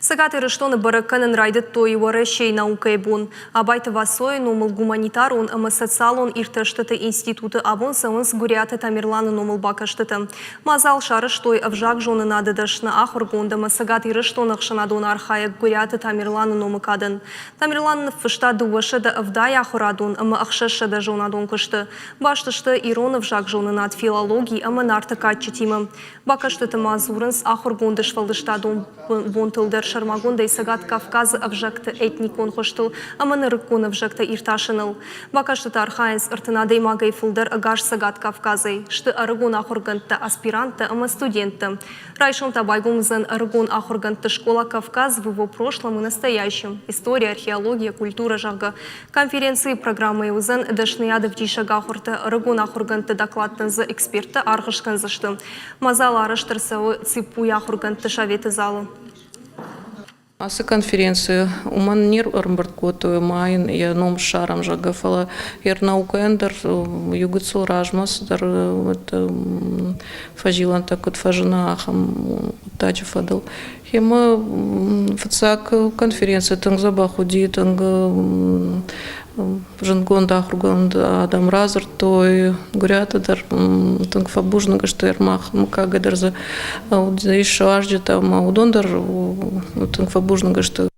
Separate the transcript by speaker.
Speaker 1: Сагаты рыштоны бараканын райды той варащей наукай бун. Абайты васой номыл гуманитарун, ама социалун ирташтыты институты абон савынс гуряты тамерланы номыл бакаштыты. Мазал шарыш той авжак жоны надыдашна ахургунда масагаты рыштонах шанадон архая гуряты тамерланы номыкадын. Тамерланы фышта дувашыда авдай ахурадун, ама ахшашыда жонадон кышты. Баштышты ироны вжак жоны над филологии, ама нарты катчетимы. Бакаштыты мазурынс ахургундыш валдыштадун бонтылдыр Шармагонда и Сагат Кавказа авжакта этникон хоштыл, аманы рыккон авжакта ирташыныл. Бакаштыты архаенс артынадей магай фулдыр агаш Сагат Кавказай, шты арыгон ахурганта аспиранта, ама студента. Райшонта байгумзен арыгон ахурганта школа Кавказ в его прошлом и настоящем. История, археология, культура жага. Конференции, программы узен дашнияды в дишагахурта арыгон ахурганта докладтан за эксперта архышкан зашты. Мазала арыштырсау ципу яхурганта шаветы залу.
Speaker 2: Асы конференции уманнир армбарткоту майын я ном шарам жагафала наука-эндер югыцу ражмас дар фажилан так вот фажина ахам тачу фадал. Хема фацак конференция тангзаба худи танг жангонда ахруганда адам разыр той гурята дар танг фабужнага что ермах мукага дар за еще ажди там аудондар танг фабужнага что